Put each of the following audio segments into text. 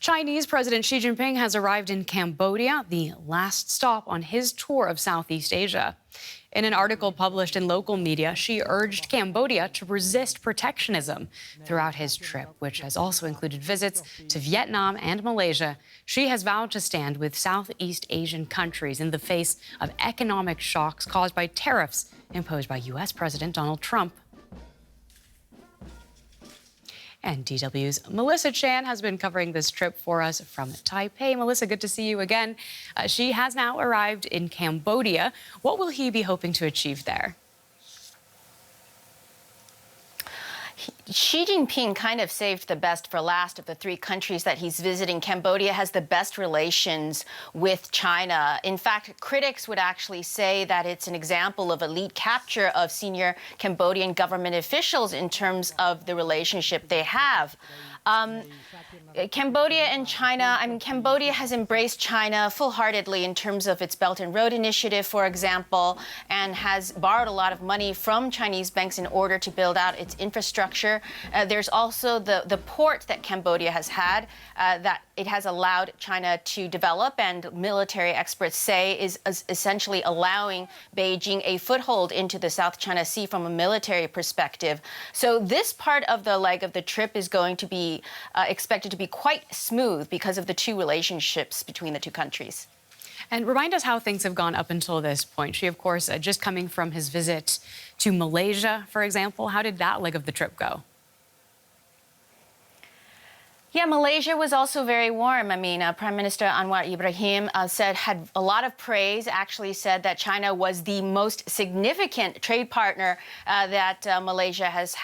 Chinese President Xi Jinping has arrived in Cambodia, the last stop on his tour of Southeast Asia. In an article published in local media, Xi urged Cambodia to resist protectionism throughout his trip, which has also included visits to Vietnam and Malaysia. Xi has vowed to stand with Southeast Asian countries in the face of economic shocks caused by tariffs imposed by U.S. President Donald Trump. And DW's Melissa Chan has been covering this trip for us from Taipei. Melissa, good to see you again. Xi has now arrived in Cambodia. What will he be hoping to achieve there? Xi Jinping kind of saved the best for last of the three countries that he's visiting. Cambodia has the best relations with China. In fact, critics would actually say that it's an example of elite capture of senior Cambodian government officials in terms of the relationship they have. Cambodia and China, Cambodia has embraced China full-heartedly in terms of its Belt and Road Initiative, for example, and has borrowed a lot of money from Chinese banks in order to build out its infrastructure. There's also the port that Cambodia has had that it has allowed China to develop, and military experts say is essentially allowing Beijing a foothold into the South China Sea from a military perspective. So this part of the leg of the trip is going to be expected to be quite smooth because of the two relationships between the two countries. And remind us how things have gone up until this point. Xi, of course, just coming from his visit to Malaysia, for example. How did that leg of the trip go? Yeah, Malaysia was also very warm. Prime Minister Anwar Ibrahim had a lot of praise, actually said that China was the most significant trade partner that Malaysia has,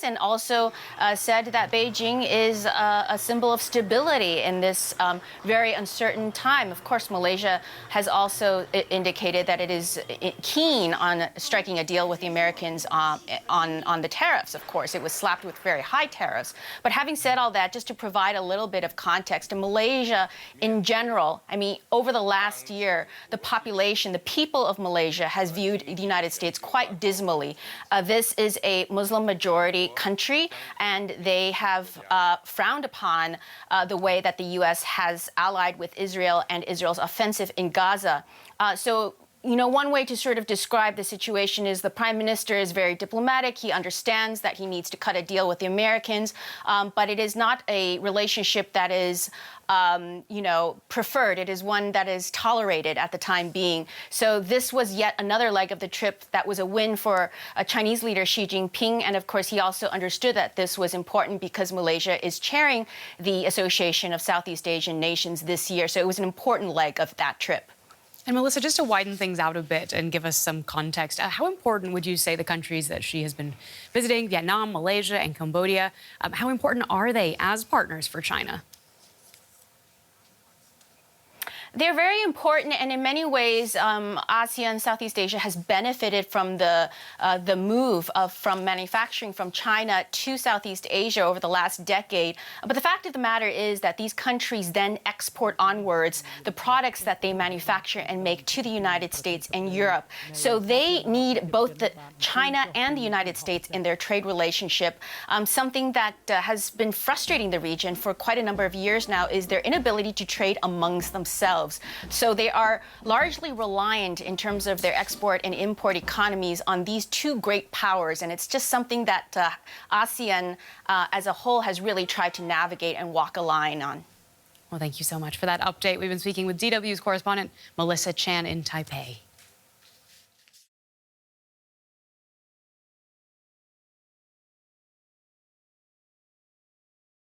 and also said that Beijing is a symbol of stability in this very uncertain time. Of course, Malaysia has also indicated that it is keen on striking a deal with the Americans on the tariffs. Of course, it was slapped with very high tariffs. But having said all that, just to provide a little bit of context, in Malaysia in general, over the last year, the population, the people of Malaysia has viewed the United States quite dismally. This is a Muslim majority country, and they have frowned upon the way that the U.S. has allied with Israel and Israel's offensive in Gaza. One way to sort of describe the situation is the prime minister is very diplomatic. He understands that he needs to cut a deal with the Americans, but it is not a relationship that is, preferred. It is one that is tolerated at the time being. So this was yet another leg of the trip that was a win for Chinese leader Xi Jinping. And of course, he also understood that this was important because Malaysia is chairing the Association of Southeast Asian Nations this year. So it was an important leg of that trip. And Melissa, just to widen things out a bit and give us some context, how important would you say the countries that Xi has been visiting, Vietnam, Malaysia, and Cambodia, how important are they as partners for China? They're very important, and in many ways, ASEAN, Southeast Asia has benefited from the move from manufacturing from China to Southeast Asia over the last decade. But the fact of the matter is that these countries then export onwards the products that they manufacture and make to the United States and Europe. So they need both China and the United States in their trade relationship. Something that has been frustrating the region for quite a number of years now is their inability to trade amongst themselves. So they are largely reliant in terms of their export and import economies on these two great powers. And it's just something that ASEAN as a whole has really tried to navigate and walk a line on. Well, thank you so much for that update. We've been speaking with DW's correspondent Melissa Chan in Taipei.